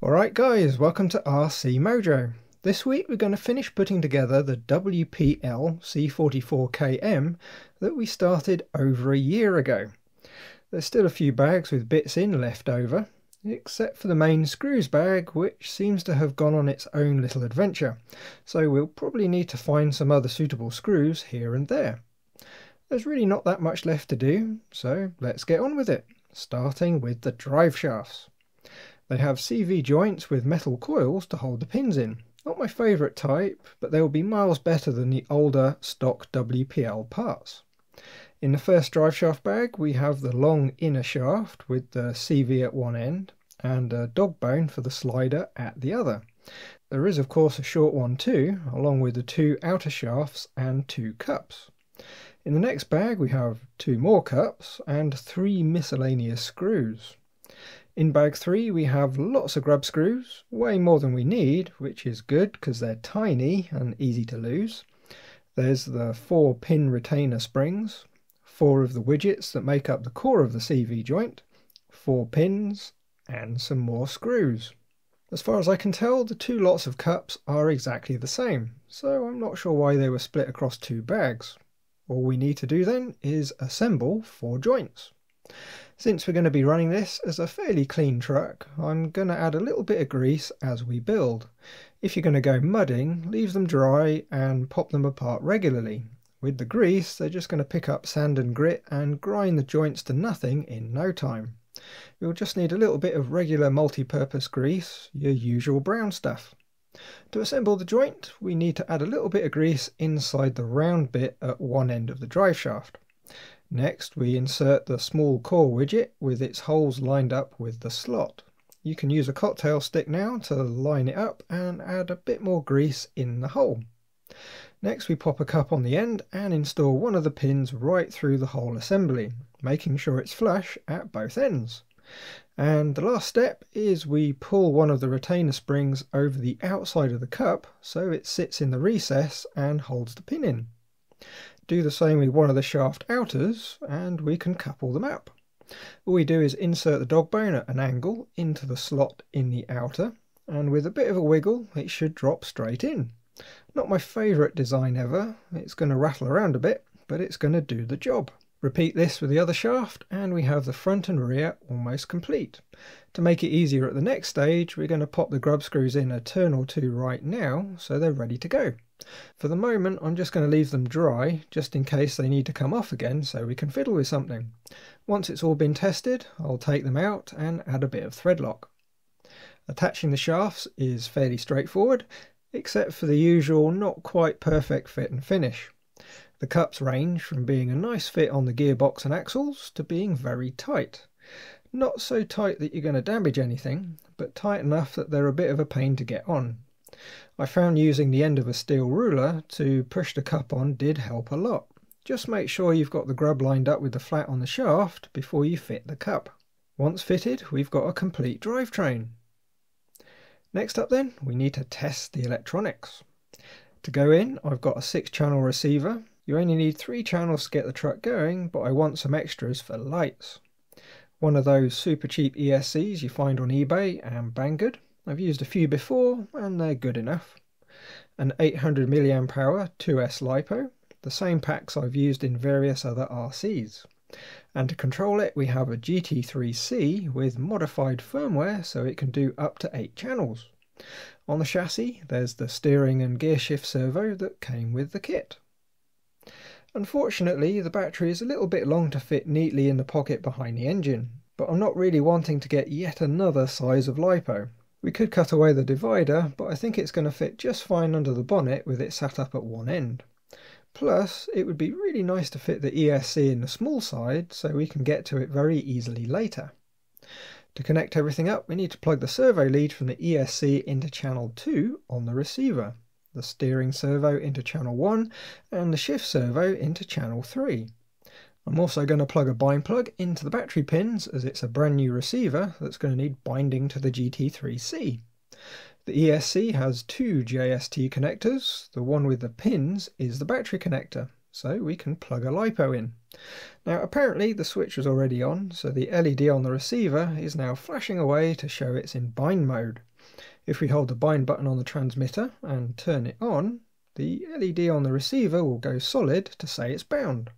Alright guys, welcome to RC Mojo. This week we're going to finish putting together the WPL C44KM that we started over a year ago. There's still a few bags with bits in left over, except for the main screws bag, which seems to have gone on its own little adventure, so we'll probably need to find some other suitable screws here and there. There's really not that much left to do, so let's get on with it, starting with the drive shafts. They have CV joints with metal coils to hold the pins in. Not my favourite type, but they will be miles better than the older stock WPL parts. In the first drive shaft bag we have the long inner shaft with the CV at one end and a dog bone for the slider at the other. There is of course a short one too, along with the two outer shafts and two cups. In the next bag we have two more cups and three miscellaneous screws. In bag 3 we have lots of grub screws, way more than we need, which is good because they're tiny and easy to lose. There's the 4 pin retainer springs, 4 of the widgets that make up the core of the CV joint, 4 pins and some more screws. As far as I can tell, the two lots of cups are exactly the same, so I'm not sure why they were split across 2 bags. All we need to do then is assemble 4 joints. Since we're going to be running this as a fairly clean truck, I'm going to add a little bit of grease as we build. If you're going to go mudding, leave them dry and pop them apart regularly. With the grease, they're just going to pick up sand and grit and grind the joints to nothing in no time. You'll just need a little bit of regular multi-purpose grease, your usual brown stuff. To assemble the joint, we need to add a little bit of grease inside the round bit at one end of the drive shaft. Next we insert the small core widget with its holes lined up with the slot. You can use a cocktail stick now to line it up and add a bit more grease in the hole. Next we pop a cup on the end and install one of the pins right through the whole assembly, making sure it's flush at both ends. And the last step is we pull one of the retainer springs over the outside of the cup so it sits in the recess and holds the pin in. Do the same with one of the shaft outers and we can couple them up. All we do is insert the dog bone at an angle into the slot in the outer, and with a bit of a wiggle it should drop straight in. Not my favourite design ever, it's going to rattle around a bit, but it's going to do the job. Repeat this with the other shaft and we have the front and rear almost complete. To make it easier at the next stage, we're going to pop the grub screws in a turn or two right now so they're ready to go. For the moment I'm just going to leave them dry just in case they need to come off again so we can fiddle with something. Once it's all been tested, I'll take them out and add a bit of thread lock. Attaching the shafts is fairly straightforward, except for the usual not quite perfect fit and finish. The cups range from being a nice fit on the gearbox and axles to being very tight. Not so tight that you're going to damage anything, but tight enough that they're a bit of a pain to get on. I found using the end of a steel ruler to push the cup on did help a lot. Just make sure you've got the grub lined up with the flat on the shaft before you fit the cup. Once fitted, we've got a complete drivetrain. Next up then, we need to test the electronics. To go in, I've got a 6-channel receiver. You only need 3 channels to get the truck going, but I want some extras for lights. One of those super cheap ESCs you find on eBay and Banggood. I've used a few before and they're good enough. An 800 mAh 2S LiPo, the same packs I've used in various other RCs. And to control it we have a GT3C with modified firmware so it can do up to 8 channels. On the chassis there's the steering and gear shift servo that came with the kit. Unfortunately the battery is a little bit long to fit neatly in the pocket behind the engine, but I'm not really wanting to get yet another size of LiPo. We could cut away the divider, but I think it's going to fit just fine under the bonnet with it sat up at one end. Plus, it would be really nice to fit the ESC in the small side so we can get to it very easily later. To connect everything up, we need to plug the servo lead from the ESC into channel 2 on the receiver, the steering servo into channel 1 and the shift servo into channel 3. I'm also going to plug a bind plug into the battery pins as it's a brand new receiver that's going to need binding to the GT3C. The ESC has 2 JST connectors, the one with the pins is the battery connector, so we can plug a LiPo in. Now apparently the switch was already on, so the LED on the receiver is now flashing away to show it's in bind mode. If we hold the bind button on the transmitter and turn it on, the LED on the receiver will go solid to say it's bound.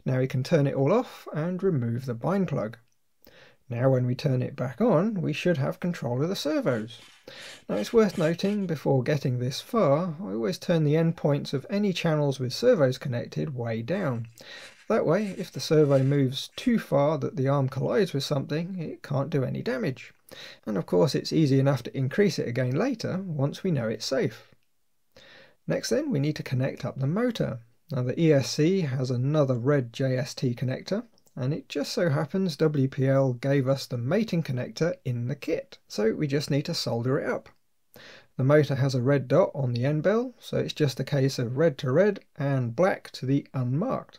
Now we can turn it all off and remove the bind plug. Now when we turn it back on, we should have control of the servos. Now it's worth noting, before getting this far, I always turn the endpoints of any channels with servos connected way down. That way, if the servo moves too far that the arm collides with something, it can't do any damage. And of course it's easy enough to increase it again later once we know it's safe. Next then, we need to connect up the motor. Now the ESC has another red JST connector, and it just so happens WPL gave us the mating connector in the kit, so we just need to solder it up. The motor has a red dot on the end bell, so it's just a case of red to red and black to the unmarked.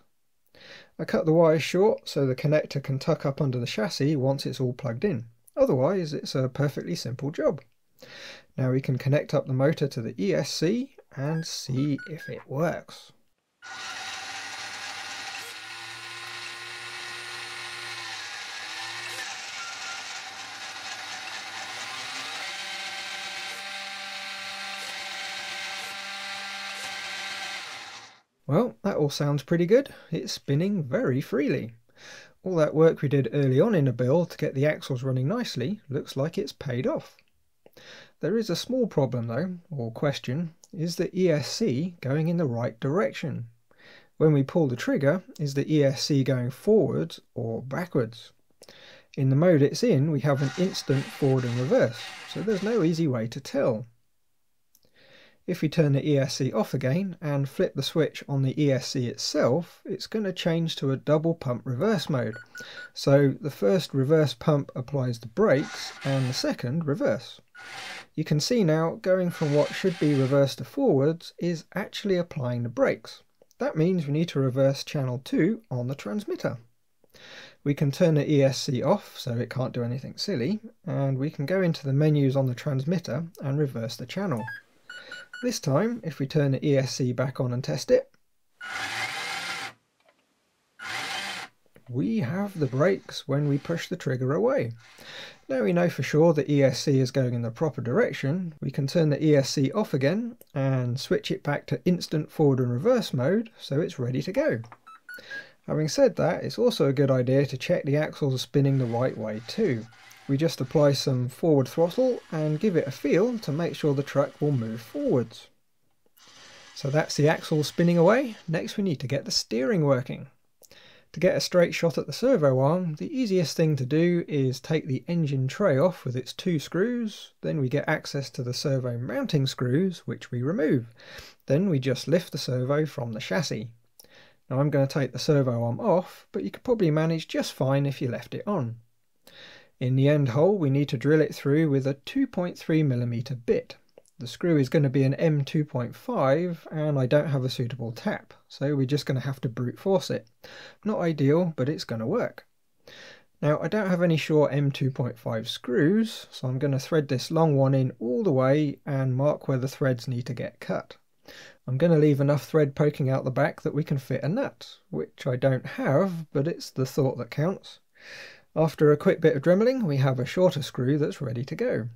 I cut the wires short so the connector can tuck up under the chassis once it's all plugged in. Otherwise it's a perfectly simple job. Now we can connect up the motor to the ESC and see if it works. Well, that all sounds pretty good. It's spinning very freely. All that work we did early on in the build to get the axles running nicely looks like it's paid off. There is a small problem though, or question: is the ESC going in the right direction? When we pull the trigger, is the ESC going forwards or backwards? In the mode it's in, we have an instant forward and reverse, so there's no easy way to tell. If we turn the ESC off again and flip the switch on the ESC itself, it's going to change to a double pump reverse mode. So the first reverse pump applies the brakes and the second reverse. You can see now going from what should be reverse to forwards is actually applying the brakes. That means we need to reverse channel 2 on the transmitter. We can turn the ESC off so it can't do anything silly, and we can go into the menus on the transmitter and reverse the channel. This time, if we turn the ESC back on and test it, we have the brakes when we push the trigger away. Now we know for sure the ESC is going in the proper direction, we can turn the ESC off again and switch it back to instant forward and reverse mode so it's ready to go. Having said that, it's also a good idea to check the axles are spinning the right way too. We just apply some forward throttle and give it a feel to make sure the truck will move forwards. So that's the axle spinning away. Next we need to get the steering working. To get a straight shot at the servo arm, the easiest thing to do is take the engine tray off with its 2 screws, then we get access to the servo mounting screws, which we remove. Then we just lift the servo from the chassis. Now I'm going to take the servo arm off, but you could probably manage just fine if you left it on. In the end hole we need to drill it through with a 2.3mm bit. The screw is going to be an M2.5 and I don't have a suitable tap, so we're just going to have to brute force it. Not ideal, but it's going to work. Now I don't have any short M2.5 screws, so I'm going to thread this long one in all the way and mark where the threads need to get cut. I'm going to leave enough thread poking out the back that we can fit a nut, which I don't have, but it's the thought that counts. After a quick bit of dremeling, we have a shorter screw that's ready to go.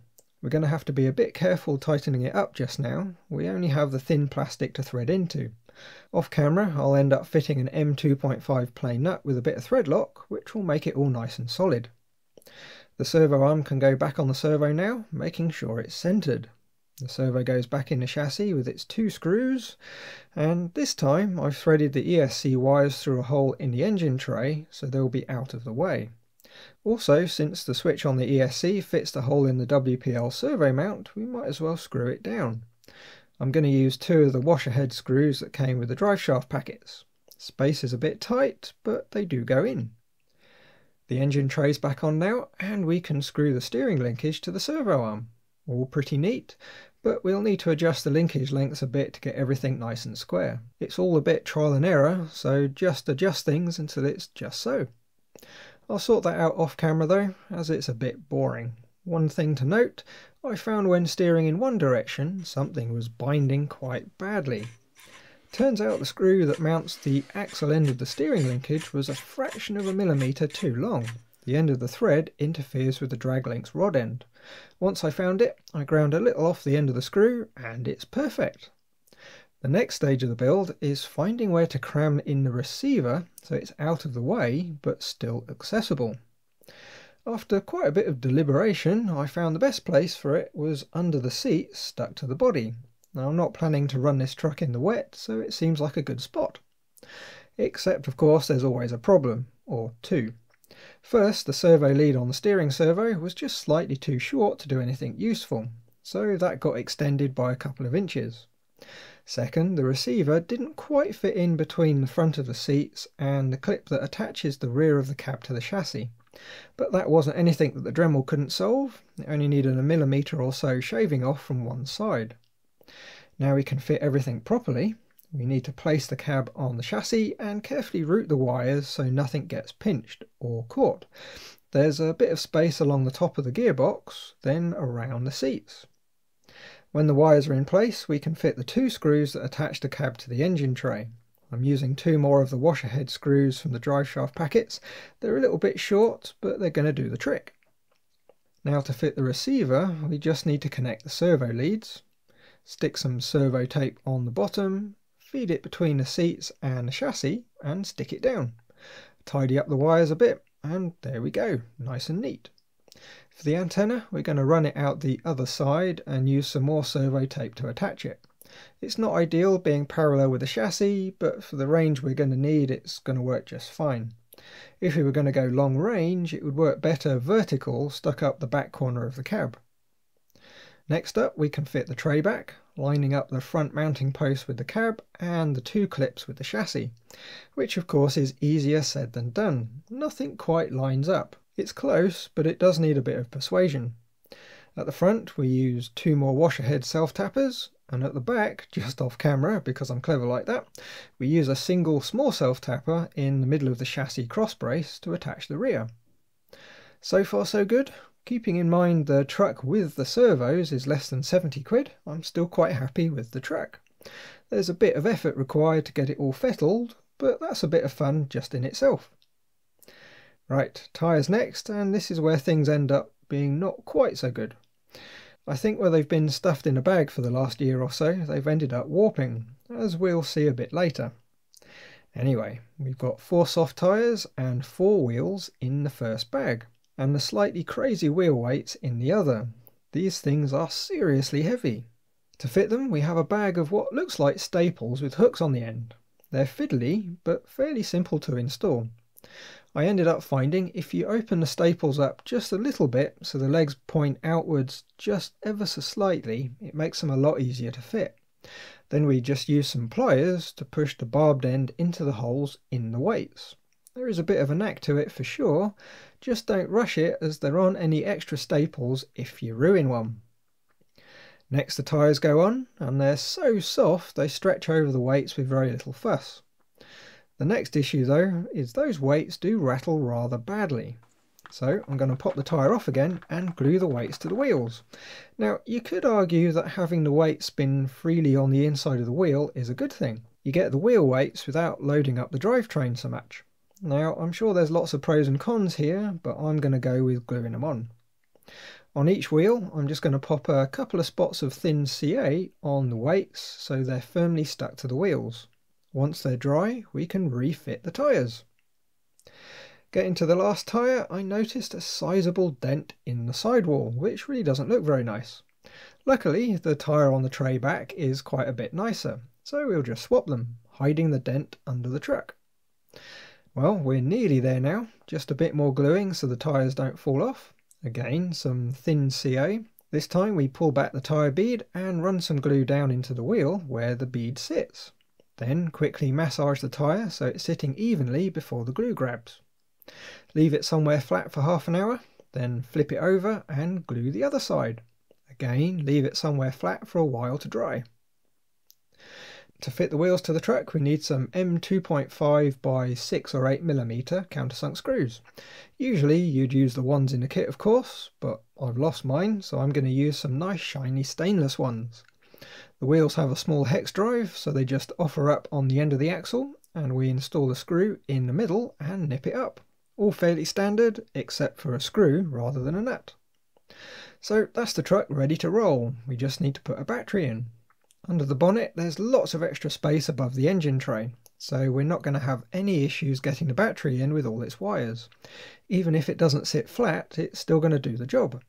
We're going to have to be a bit careful tightening it up just now. We only have the thin plastic to thread into. Off camera, I'll end up fitting an M2.5 plain nut with a bit of thread lock, which will make it all nice and solid. The servo arm can go back on the servo now, making sure it's centered. The servo goes back in the chassis with its 2 screws, and this time I've threaded the ESC wires through a hole in the engine tray so they'll be out of the way. Also, since the switch on the ESC fits the hole in the WPL servo mount, we might as well screw it down. I'm going to use 2 of the washer head screws that came with the driveshaft packets. Space is a bit tight, but they do go in. The engine tray's back on now, and we can screw the steering linkage to the servo arm. All pretty neat, but we'll need to adjust the linkage lengths a bit to get everything nice and square. It's all a bit trial and error, so just adjust things until it's just so. I'll sort that out off camera though, as it's a bit boring. One thing to note, I found when steering in one direction, something was binding quite badly. Turns out the screw that mounts the axle end of the steering linkage was a fraction of a millimetre too long. The end of the thread interferes with the drag link's rod end. Once I found it, I ground a little off the end of the screw and it's perfect. The next stage of the build is finding where to cram in the receiver so it's out of the way but still accessible. After quite a bit of deliberation, I found the best place for it was under the seat stuck to the body. Now I'm not planning to run this truck in the wet, so it seems like a good spot. Except of course there's always a problem, or two. First, the servo lead on the steering servo was just slightly too short to do anything useful, so that got extended by a couple of inches. Second, the receiver didn't quite fit in between the front of the seats and the clip that attaches the rear of the cab to the chassis. But that wasn't anything that the Dremel couldn't solve. It only needed a millimetre or so shaving off from one side. Now we can fit everything properly. We need to place the cab on the chassis and carefully route the wires so nothing gets pinched or caught. There's a bit of space along the top of the gearbox, then around the seats. When the wires are in place, we can fit the two screws that attach the cab to the engine tray. I'm using two more of the washer head screws from the driveshaft packets. They're a little bit short, but they're going to do the trick. Now to fit the receiver, we just need to connect the servo leads, stick some servo tape on the bottom, feed it between the seats and the chassis, and stick it down. Tidy up the wires a bit, and there we go, nice and neat. For the antenna, we're going to run it out the other side and use some more servo tape to attach it. It's not ideal being parallel with the chassis, but for the range we're going to need, it's going to work just fine. If we were going to go long range, it would work better vertical, stuck up the back corner of the cab. Next up, we can fit the tray back, lining up the front mounting post with the cab and the two clips with the chassis, which of course is easier said than done. Nothing quite lines up. It's close, but it does need a bit of persuasion. At the front, we use two more washer head self-tappers, and at the back, just off camera, because I'm clever like that, we use a single small self-tapper in the middle of the chassis cross brace to attach the rear. So far so good. Keeping in mind the truck with the servos is less than 70 quid, I'm still quite happy with the truck. There's a bit of effort required to get it all fettled, but that's a bit of fun just in itself. Right, tyres next, and this is where things end up being not quite so good. I think where they've been stuffed in a bag for the last year or so, they've ended up warping, as we'll see a bit later. Anyway, we've got 4 soft tyres and 4 wheels in the first bag, and the slightly crazy wheel weights in the other. These things are seriously heavy. To fit them, we have a bag of what looks like staples with hooks on the end. They're fiddly, but fairly simple to install. I ended up finding if you open the staples up just a little bit so the legs point outwards just ever so slightly, it makes them a lot easier to fit. Then we just use some pliers to push the barbed end into the holes in the weights. There is a bit of a knack to it for sure, just don't rush it as there aren't any extra staples if you ruin one. Next the tyres go on, and they're so soft they stretch over the weights with very little fuss. The next issue though is those weights do rattle rather badly. So I'm going to pop the tyre off again and glue the weights to the wheels. Now you could argue that having the weight spin freely on the inside of the wheel is a good thing. You get the wheel weights without loading up the drivetrain so much. Now I'm sure there's lots of pros and cons here, but I'm going to go with gluing them on. On each wheel I'm just going to pop a couple of spots of thin CA on the weights so they're firmly stuck to the wheels. Once they're dry, we can refit the tyres. Getting to the last tyre, I noticed a sizable dent in the sidewall, which really doesn't look very nice. Luckily, the tyre on the tray back is quite a bit nicer, so we'll just swap them, hiding the dent under the truck. Well, we're nearly there now, just a bit more gluing so the tyres don't fall off. Again, some thin CA. This time we pull back the tyre bead and run some glue down into the wheel where the bead sits. Then quickly massage the tyre so it's sitting evenly before the glue grabs. Leave it somewhere flat for half an hour, then flip it over and glue the other side. Again, leave it somewhere flat for a while to dry. To fit the wheels to the truck we need some M2.5 by 6 or 8mm countersunk screws. Usually you'd use the ones in the kit of course, but I've lost mine so I'm going to use some nice shiny stainless ones. The wheels have a small hex drive, so they just offer up on the end of the axle, and we install the screw in the middle and nip it up. All fairly standard, except for a screw rather than a nut. So that's the truck ready to roll. We just need to put a battery in. Under the bonnet there's lots of extra space above the engine tray, so we're not going to have any issues getting the battery in with all its wires. Even if it doesn't sit flat, it's still going to do the job.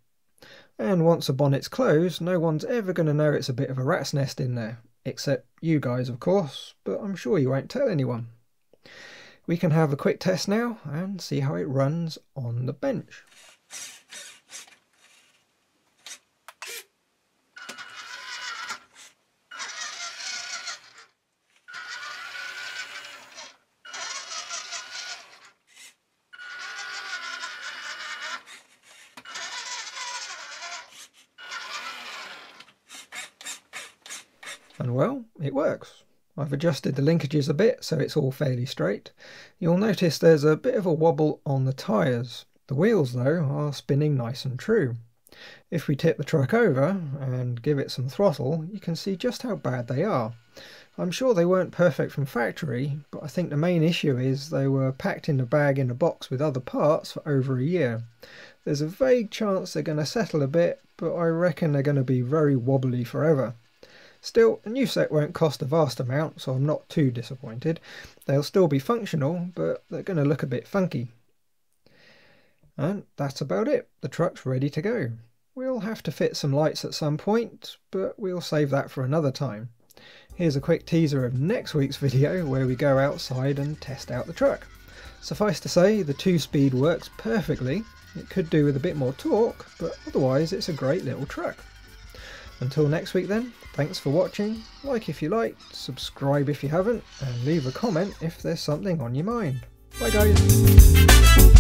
And once the bonnet's closed, no one's ever going to know it's a bit of a rat's nest in there. Except you guys, of course, but I'm sure you won't tell anyone. We can have a quick test now and see how it runs on the bench. And well, it works. I've adjusted the linkages a bit so it's all fairly straight. You'll notice there's a bit of a wobble on the tyres. The wheels though are spinning nice and true. If we tip the truck over and give it some throttle, you can see just how bad they are. I'm sure they weren't perfect from factory, but I think the main issue is they were packed in a bag in a box with other parts for over a year. There's a vague chance they're going to settle a bit, but I reckon they're going to be very wobbly forever. Still, a new set won't cost a vast amount, so I'm not too disappointed. They'll still be functional, but they're going to look a bit funky. And that's about it. The truck's ready to go. We'll have to fit some lights at some point, but we'll save that for another time. Here's a quick teaser of next week's video where we go outside and test out the truck. Suffice to say, the 2-speed works perfectly. It could do with a bit more torque, but otherwise it's a great little truck. Until next week then, thanks for watching, like if you liked, subscribe if you haven't, and leave a comment if there's something on your mind. Bye guys!